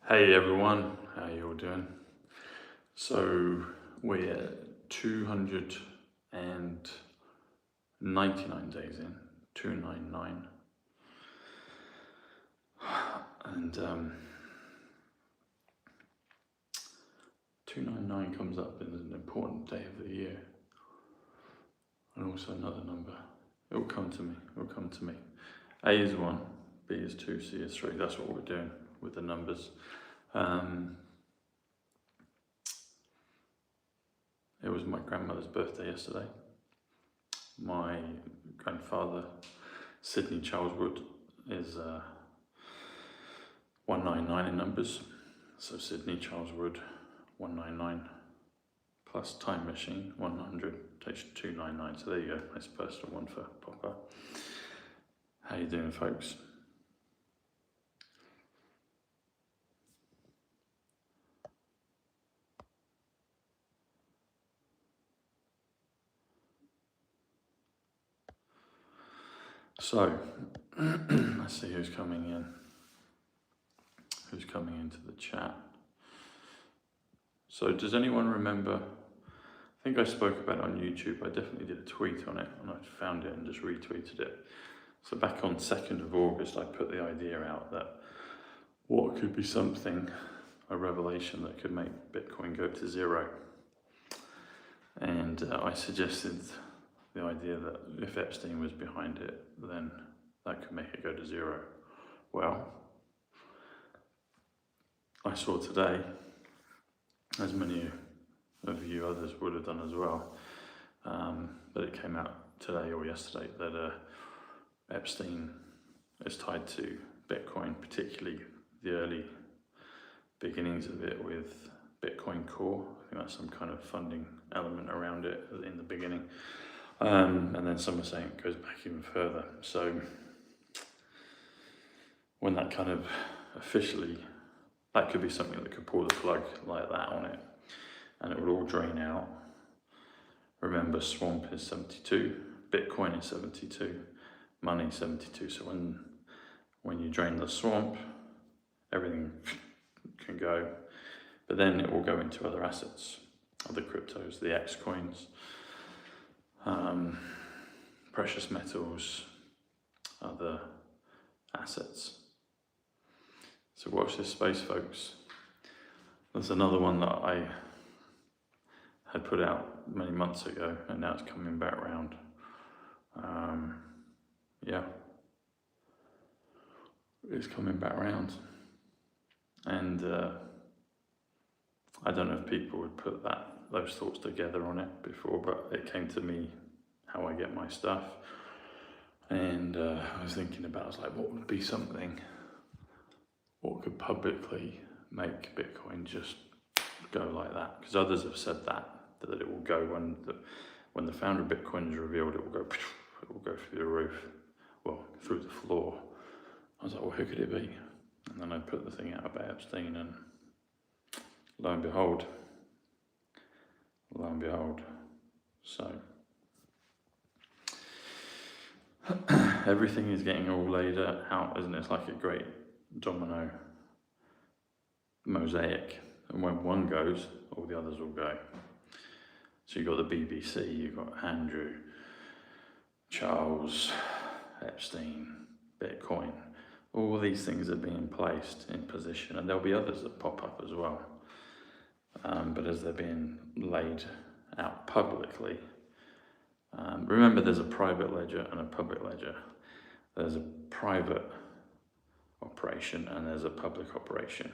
Hey everyone, how you all doing? So we're 299 days in, 299, and 299 comes up as an important day of the year, and also another number. It will come to me, A is 1, B is 2, C is 3, that's what we're doing with the numbers. It was my grandmother's birthday yesterday. My grandfather, Sydney Charleswood, is 199 in numbers. So Sydney Charleswood, 199 plus time machine, 100 takes 299. So there you go, nice personal one for Papa. How you doing, folks? So, let's see who's coming in. Who's coming into the chat? So, does anyone remember? I think I spoke about it on YouTube. I definitely did a tweet on it, and I found it and just retweeted it. So back on 2nd of August, I put the idea out that what could be something, a revelation that could make Bitcoin go to zero. And I suggested the idea that if Epstein was behind it, then that could make it go to zero. Well, I saw today, as many of you others would have done as well, but it came out today or yesterday that Epstein is tied to Bitcoin, particularly the early beginnings of it with Bitcoin Core. I think that's some kind of funding element around it in the beginning. And then some are saying it goes back even further. So when that kind of officially, that could be something that could pull the plug like that on it, and it would all drain out. Remember, swamp is 72, Bitcoin is 72, money 72. So when you drain the swamp, everything can go, but then it will go into other assets, other cryptos, the X coins, precious metals, other assets. So watch this space, folks. There's another one that I had put out many months ago, and now it's coming back around. Yeah, it's coming back around, and I don't know if people would put those thoughts together on it before, but it came to me how I get my stuff, and I was thinking about, I was like, what would be something, what could publicly make Bitcoin just go like that? Because others have said that it will go when the founder of Bitcoin is revealed, it will go through the roof, well, through the floor. I was like, well, who could it be? And then I put the thing out about EPSTEIN, and lo and behold, so everything is getting all laid out, isn't it? It's like a great domino mosaic, and when one goes, all the others will go. So you've got the BBC, you've got Andrew, Charles, Epstein, Bitcoin. All these things are being placed in position, and there'll be others that pop up as well. But as they're being laid out publicly, remember there's a private ledger and a public ledger. There's a private operation and there's a public operation.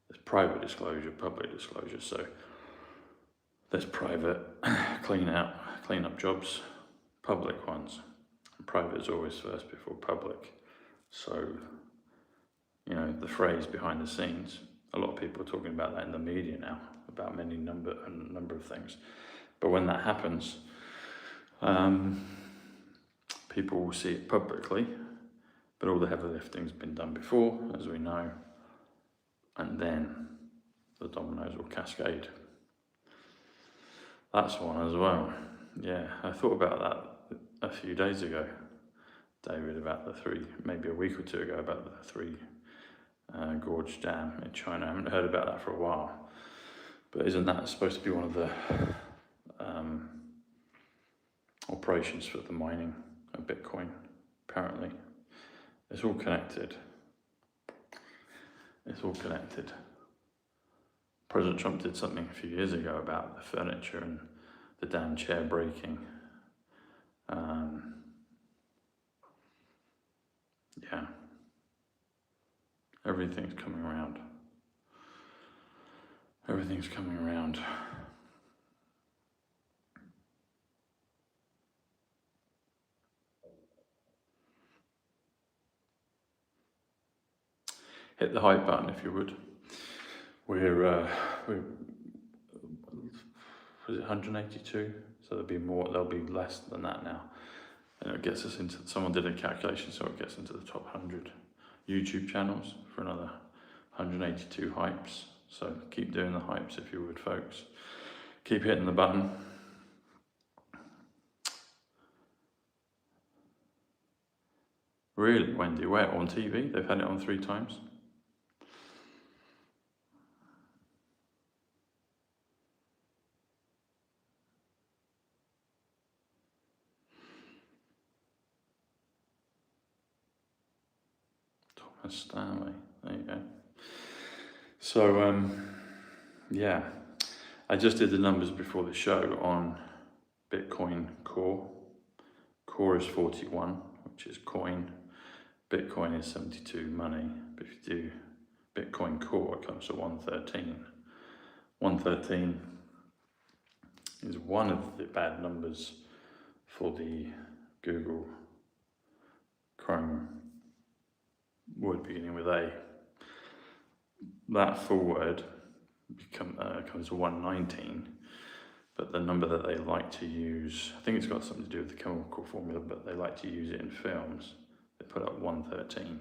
There's private disclosure, public disclosure. So there's private clean up jobs, public ones. And private is always first before public. So, you know, the phrase behind the scenes, a lot of people are talking about that in the media now, about a number of things. But when that happens, people will see it publicly, but all the heavy lifting's been done before, as we know, and then the dominoes will cascade. That's one as well. Yeah, I thought about that a few days ago, David, about the three, maybe a week or two ago, about the three Gorge Dam in China. I haven't heard about that for a while, but isn't that supposed to be one of the operations for the mining of Bitcoin? Apparently, it's all connected. It's all connected. President Trump did something a few years ago about the furniture and the damn chair breaking. Yeah, everything's coming around. Everything's coming around. Hit the hype button if you would. We're was it 182? So there'll be less than that now. And it gets us into, someone did a calculation, so it gets into the top 100 YouTube channels for another 182 hypes. So keep doing the hypes if you would, folks. Keep hitting the button. Really, Wendy, where? On TV? They've had it on 3 times? Thomas Stanley, there you go. So, yeah, I just did the numbers before the show on Bitcoin Core. Core is 41, which is coin. Bitcoin is 72 money. But if you do Bitcoin Core, it comes to 113. 113 is one of the bad numbers for the Google Chrome word beginning with A. That full word comes to 119, but the number that they like to use, I think it's got something to do with the chemical formula, but they like to use it in films. They put up 113.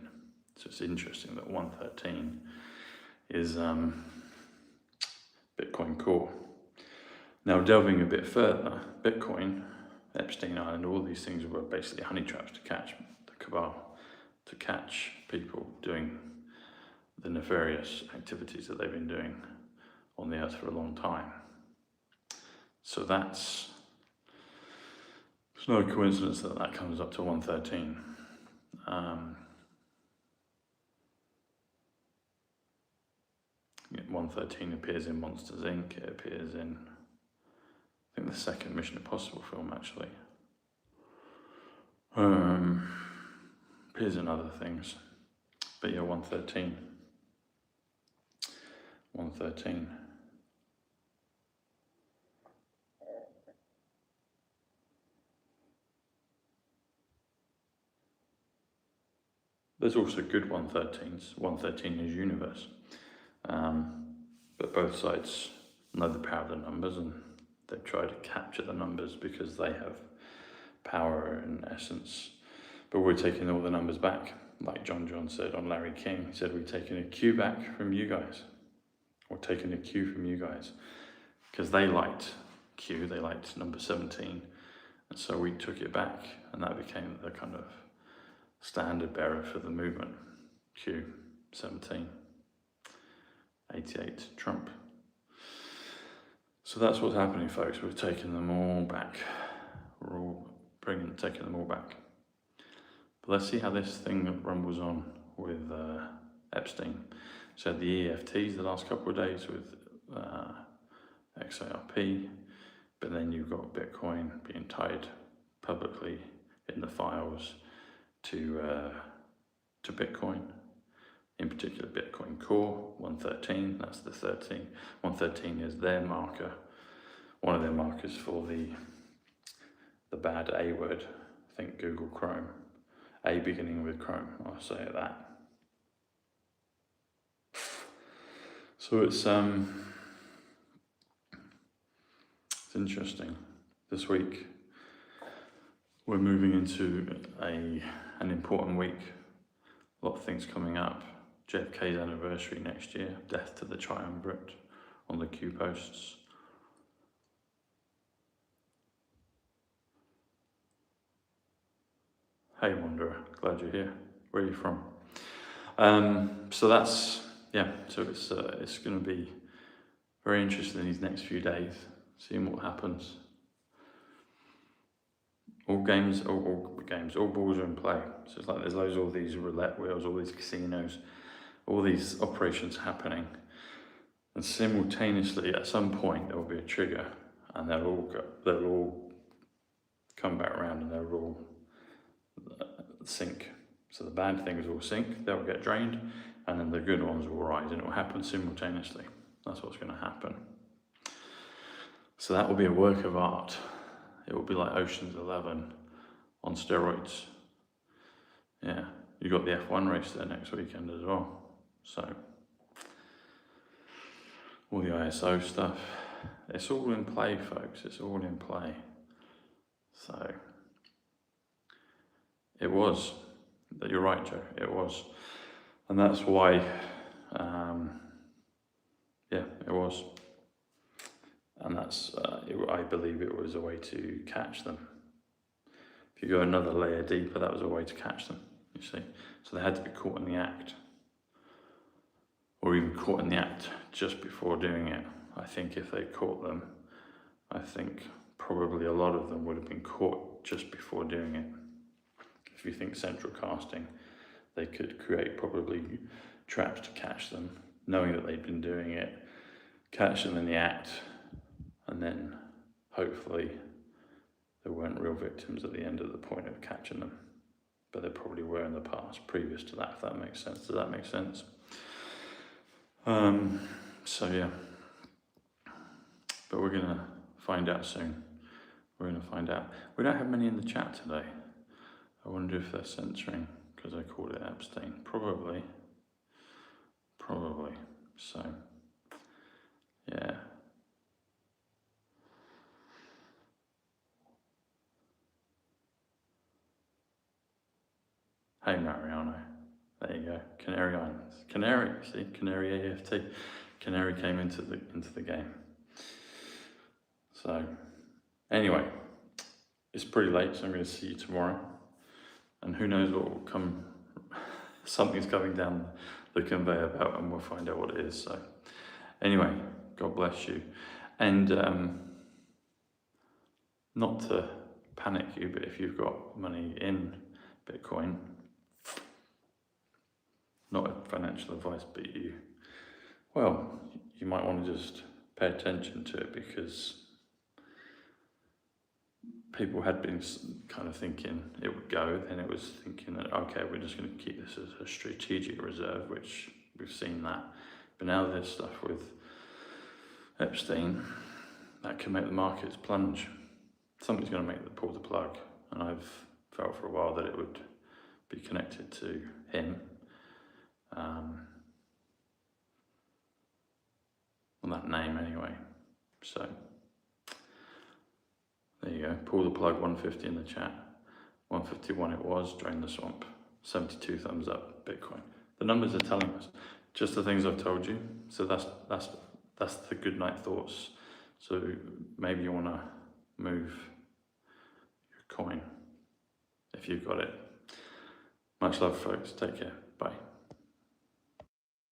So it's interesting that 113 is Bitcoin Core. Now, delving a bit further, Bitcoin, Epstein Island, all these things were basically honey traps to catch the cabal, to catch people doing the nefarious activities that they've been doing on the earth for a long time. So it's no coincidence that that comes up to 113. 113 appears in Monsters Inc. It appears in, I think, the second Mission Impossible film, actually. Appears in other things. But yeah, 113. 113. There's also good 113s. 113 is universe. But both sides know the power of the numbers, and they try to capture the numbers because they have power in essence. But we're taking all the numbers back. Like John said on Larry King, he said, we're taking a cue back from you guys. Or taking a cue from you guys. Because they liked Q, they liked number 17. And so we took it back, and that became the kind of standard bearer for the movement. Q, 17. 88, Trump. So that's what's happening, folks. We're taking them all back. We're all taking them all back. But let's see how this thing rumbles on with Epstein. So the EFTs the last couple of days with XARP, but then you've got Bitcoin being tied publicly in the files to Bitcoin. In particular, Bitcoin Core 113. That's the 13. 113 is their marker, one of their markers for the bad A word. Think Google Chrome. A beginning with Chrome, I'll say that. So it's interesting. This week we're moving into an important week. A lot of things coming up. JFK's anniversary next year. Death to the Triumvirate on the Q posts. Hey Wanderer, glad you're here. Where are you from? So that's yeah, so it's going to be very interesting these next few days, seeing what happens. All balls are in play. So it's like there's loads of all these roulette wheels, all these casinos, all these operations happening. And simultaneously, at some point, there will be a trigger, and they'll all come back around, and they'll all sink. So the bad things will sink, they'll get drained, and then the good ones will rise, and it will happen simultaneously. That's what's going to happen. So that will be a work of art. It will be like Ocean's 11 on steroids. Yeah, you got the F1 race there next weekend as well. So all the ISO stuff, it's all in play, folks. It's all in play. So it was. You're right, Joe. It was, and that's why. Yeah, it was. And that's, I believe it was a way to catch them. If you go another layer deeper, that was a way to catch them, you see. So they had to be caught in the act, or even caught in the act just before doing it. I think if they caught them, I think probably a lot of them would have been caught just before doing it. If you think central casting, they could create probably traps to catch them, knowing that they'd been doing it, catch them in the act, and then hopefully there weren't real victims at the end of the point of catching them. But there probably were in the past, previous to that, if that makes sense. Does that make sense? So yeah. But we're going to find out soon. We're going to find out. We don't have many in the chat today. I wonder if they're censoring because I called it EPSTEIN. Probably. So, yeah. Hey Mariano, there you go. Canary Islands, Canary. See, Canary AFT. Canary came into the game. So, anyway, it's pretty late, so I'm going to see you tomorrow. And who knows what will come. Something's coming down the conveyor belt, and we'll find out what it is. So, anyway, God bless you. And not to panic you, but if you've got money in Bitcoin, not financial advice, but you might want to just pay attention to it, because people had been kind of thinking it would go, then it was thinking that, okay, we're just going to keep this as a strategic reserve, which we've seen that. But now there's stuff with EPSTEIN that can make the markets plunge. Something's going to pull the plug, and I've felt for a while that it would be connected to him. On that name anyway. So there you go. Pull the plug. 150 in the chat. 151 it was. Drain the swamp. 72 thumbs up. Bitcoin. The numbers are telling us just the things I've told you. So that's the good night thoughts. So maybe you want to move your coin if you've got it. Much love, folks. Take care. Bye.